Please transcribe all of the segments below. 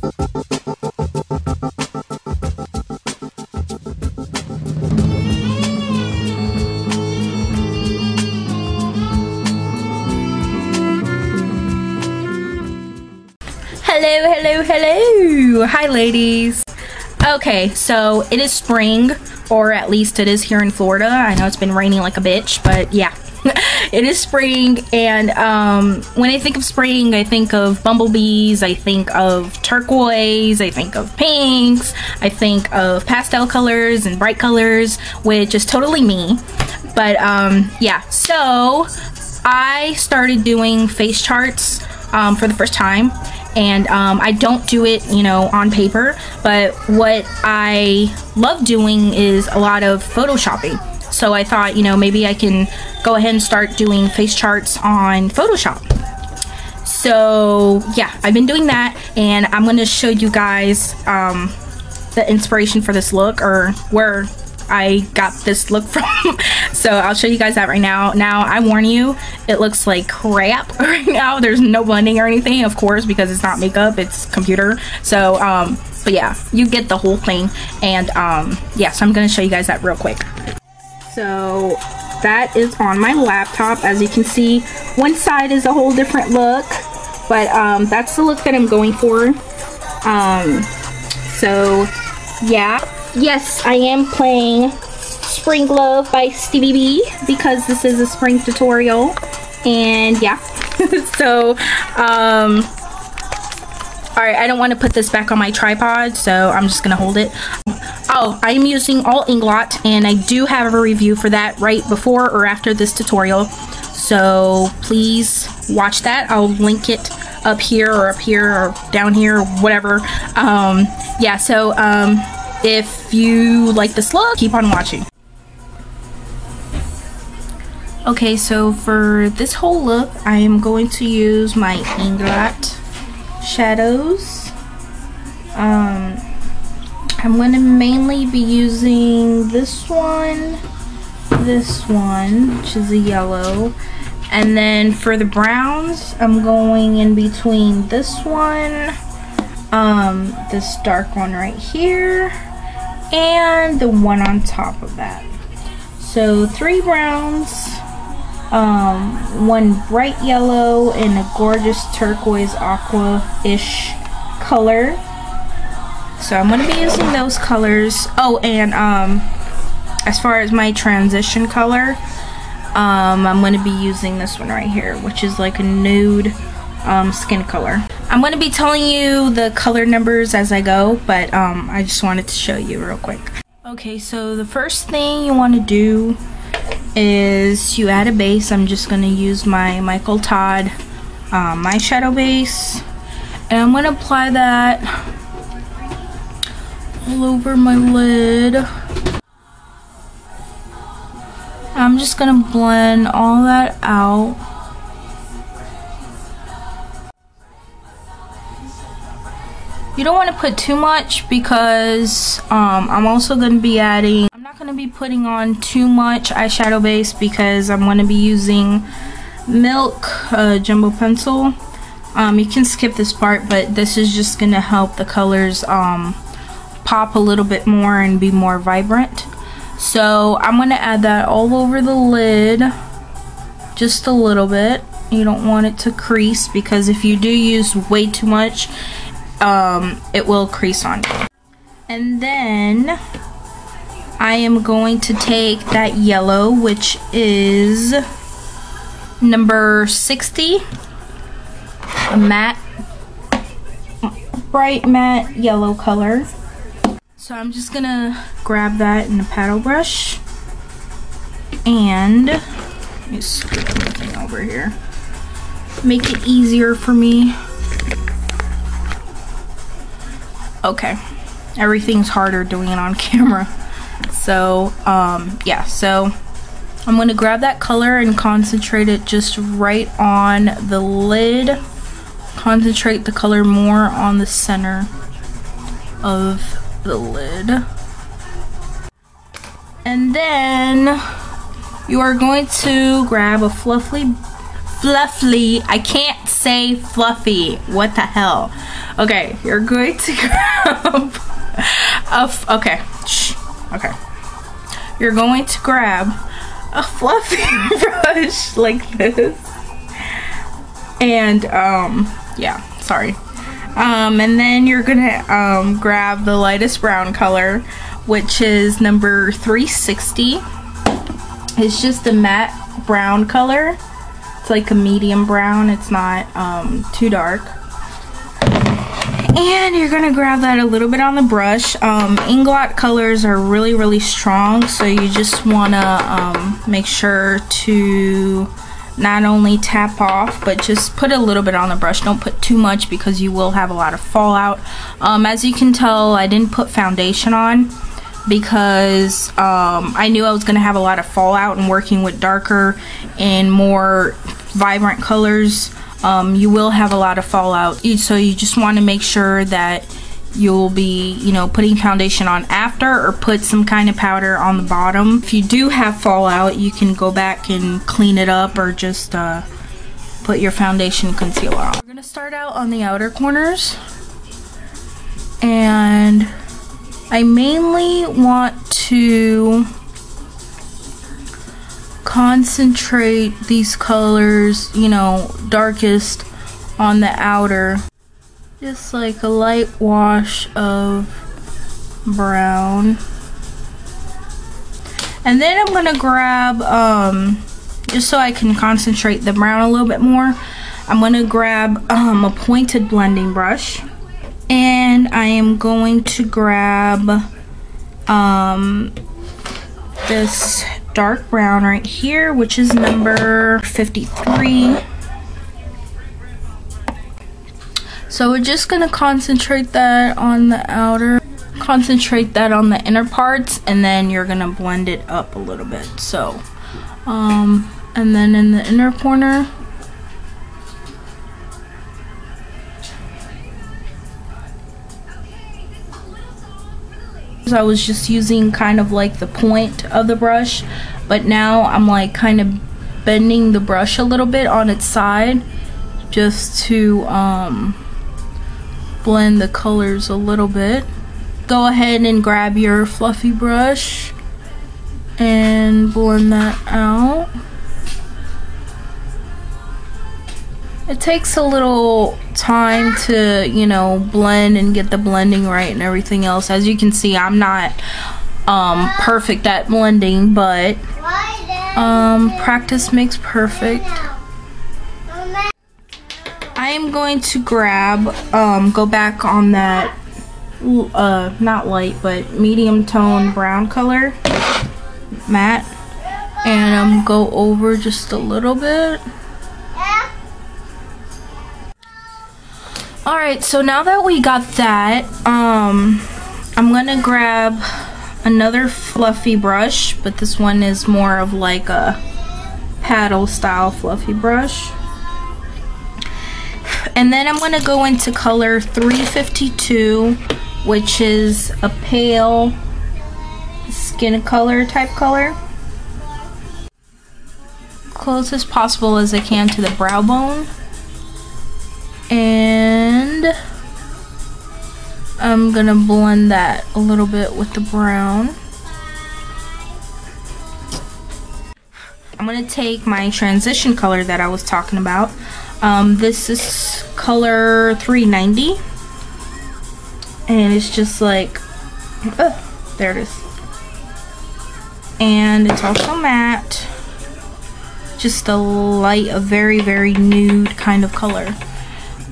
Hello. Hi, ladies. Okay, so it is spring, or at least it is here in Florida. I know it's been raining like a bitch, but yeah. It is spring, and when I think of spring, I think of bumblebees, I think of turquoise, I think of pinks, I think of pastel colors and bright colors, which is totally me. But yeah, so I started doing face charts for the first time. And I don't do it, you know, on paper, but what I love doing is a lot of photoshopping. So I thought, you know, maybe I can go ahead and start doing face charts on Photoshop. So yeah, I've been doing that, and I'm going to show you guys the inspiration for this look, or where I got this look from. So I'll show you guys that right now. Now, I warn you, it looks like crap right now. There's no blending or anything, of course, because it's not makeup, it's computer. So but yeah, you get the whole thing. And yeah, so I'm gonna show you guys that real quick. So that is on my laptop. As you can see, one side is a whole different look, but that's the look that I'm going for. So yeah, yes, I am playing Spring Love by Stevie B, because this is a spring tutorial. And yeah. So alright, I don't want to put this back on my tripod, so I'm just gonna hold it. Oh, I'm using all INGLOT, and I do have a review for that right before or after this tutorial, so please watch that. I'll link it up here or down here or whatever. Yeah, so if you like this look, keep on watching. Okay, so for this whole look, I am going to use my INGLOT shadows. I'm going to mainly be using this one, which is a yellow, and then for the browns, I'm going in between this one, this dark one right here, and the one on top of that. So 3 browns, one bright yellow, and a gorgeous turquoise aqua-ish color. So I'm going to be using those colors. Oh, and as far as my transition color, I'm going to be using this one right here, which is like a nude skin color. I'm going to be telling you the color numbers as I go, but I just wanted to show you real quick. Okay, so the first thing you want to do is you add a base. I'm just going to use my Micheal Todd eyeshadow base, and I'm going to apply that all over my lid. I'm just going to blend all that out. You don't want to put too much, because I'm also going to be adding, I'm not going to be putting on too much eyeshadow base, because I'm going to be using Milk Jumbo Pencil. You can skip this part, but this is just going to help the colors pop a little bit more and be more vibrant. So I'm going to add that all over the lid, just a little bit. You don't want it to crease, because if you do use way too much, it will crease on you. And then I am going to take that yellow, which is number 60, a matte, bright matte yellow color. So I'm just gonna grab that in a paddle brush, and let me scoot everything over here, make it easier for me. Okay, everything's harder doing it on camera. So yeah, so I'm gonna grab that color and concentrate it just right on the lid. Concentrate the color more on the center of the lid. And then you are going to grab a fluffy, I can't say fluffy, what the hell. Okay, you're going to grab okay. You're going to grab a fluffy brush like this. And yeah, sorry. And then you're gonna grab the lightest brown color, which is number 360. It's just a matte brown color. It's like a medium brown. It's not too dark. And you're gonna grab that a little bit on the brush. Inglot colors are really strong, so you just wanna make sure to not only tap off, but just put a little bit on the brush. Don't put too much because you will have a lot of fallout. As you can tell, I didn't put foundation on because I knew I was gonna have a lot of fallout, and working with darker and more vibrant colors, you will have a lot of fallout. So you just want to make sure that you'll be, you know, putting foundation on after, or put some kind of powder on the bottom. If you do have fallout, you can go back and clean it up, or just put your foundation concealer on. We're gonna start out on the outer corners, and I mainly want to concentrate these colors, you know, darkest on the outer. Just like a light wash of brown. And then I'm gonna grab, just so I can concentrate the brown a little bit more, I'm gonna grab a pointed blending brush. And I am going to grab this dark brown right here, which is number 53. So we're just gonna concentrate that on the outer, concentrate that on the inner parts, and then you're gonna blend it up a little bit. So, and then in the inner corner, I was just using kind of like the point of the brush, but now I'm like kind of bending the brush a little bit on its side just to blend the colors a little bit. Go ahead and grab your fluffy brush and blend that out. It takes a little time to, you know, blend and get the blending right and everything else. As you can see, I'm not perfect at blending, but practice makes perfect. I am going to grab, go back on that, not light, but medium tone brown color, matte, and go over just a little bit. Alright, so now that we got that, I'm gonna grab another fluffy brush, but this one is more of like a paddle style fluffy brush. And then I'm gonna go into color 352, which is a pale skin color type color. Close as possible as I can to the brow bone. And I'm gonna blend that a little bit with the brown. I'm gonna take my transition color that I was talking about. This is color 390, and it's just like, there it is. And it's also matte, just a very nude kind of color.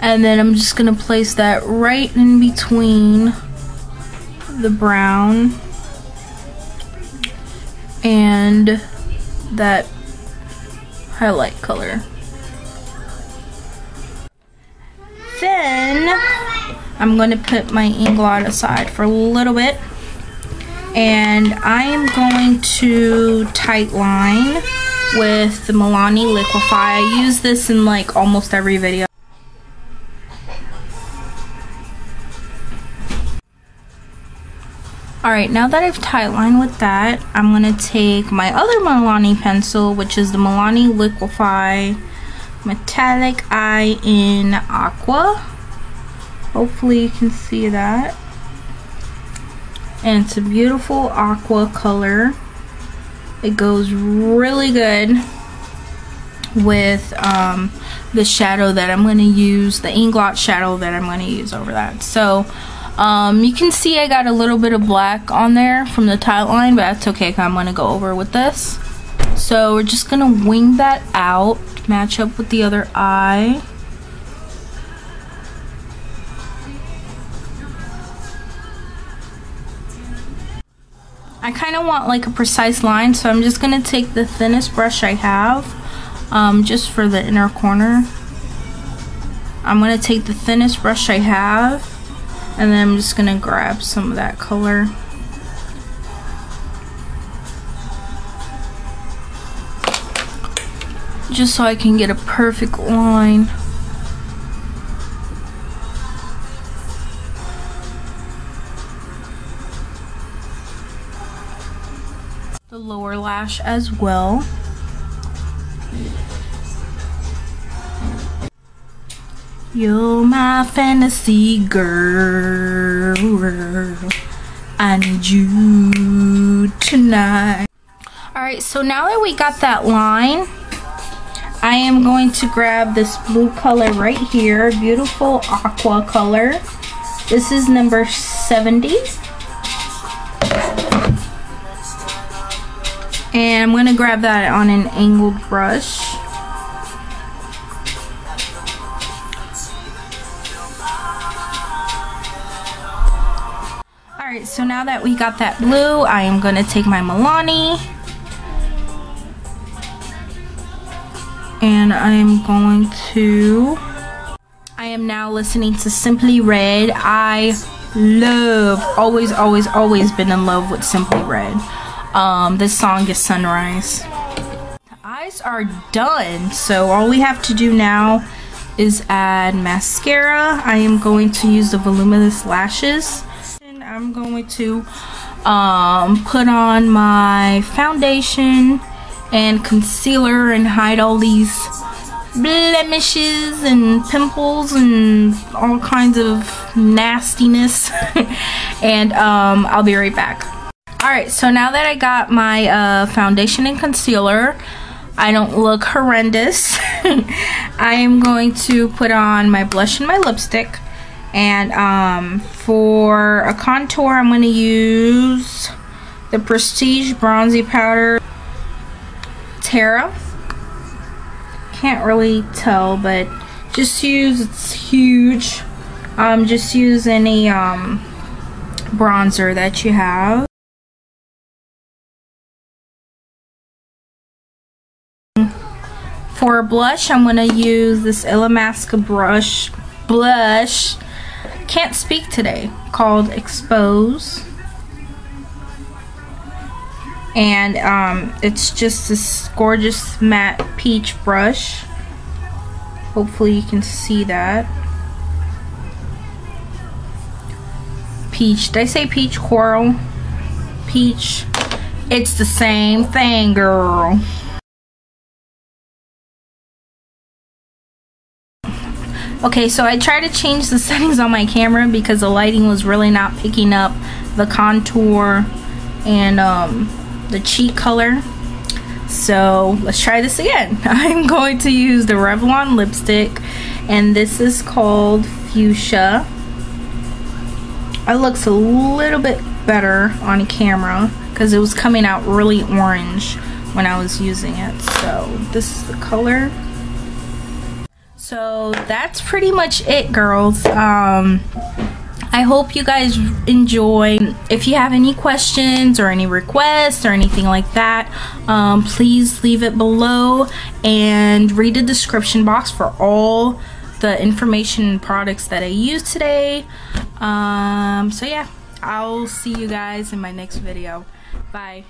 And then I'm just gonna place that right in between the brown and that highlight color. Then I'm going to put my Inglot aside for a little bit, and I am going to tight line with the Milani Liquif'eye. I use this in like almost every video. Alright, now that I've tight lined with that, I'm going to take my other Milani pencil, which is the Milani Liquif'eye Metallic Eye in Aqua. Hopefully you can see that. And it's a beautiful aqua color. It goes really good with the shadow that I'm going to use, the INGLOT shadow that I'm going to use over that. So you can see I got a little bit of black on there from the tight line, but that's okay because I'm going to go over with this. So we're just going to wing that out, match up with the other eye. I kind of want like a precise line, so I'm just going to take the thinnest brush I have, just for the inner corner. I'm going to take the thinnest brush I have, and then I'm just going to grab some of that color. Just so I can get a perfect line. The lower lash as well. You're my fantasy girl. I need you tonight. Alright, so now that we got that line, I am going to grab this blue color right here. Beautiful aqua color. This is number 70. And I'm going to grab that on an angled brush. Alright, so now that we got that blue, I am going to take my Milani. And I am now listening to Simply Red. I love, always been in love with Simply Red. This song is Sunrise. The eyes are done, so all we have to do now is add mascara. I am going to use the Voluminous lashes, and I'm going to put on my foundation and concealer and hide all these blemishes and pimples and all kinds of nastiness. And I'll be right back. Alright, so now that I got my foundation and concealer, I don't look horrendous. I am going to put on my blush and my lipstick. And for a contour, I'm going to use the Prestige Bronzy Powder. Terra. Can't really tell, but just use, it's huge. Just use any bronzer that you have. For blush, I'm gonna use this Illamasqua blush. Can't speak today. Called Expose. And it's just this gorgeous matte peach brush. Hopefully you can see that. Peach. Did I say peach? Coral? Peach. It's the same thing, girl. Okay, so I tried to change the settings on my camera because the lighting was really not picking up the contour and the cheek color. So let's try this again. I'm going to use the Revlon lipstick, and this is called Fushia. It looks a little bit better on camera because it was coming out really orange when I was using it. So this is the color. So that's pretty much it, girls. I hope you guys enjoy. If you have any questions or any requests or anything like that, please leave it below and read the description box for all the information and products that I used today. So yeah, I'll see you guys in my next video. Bye.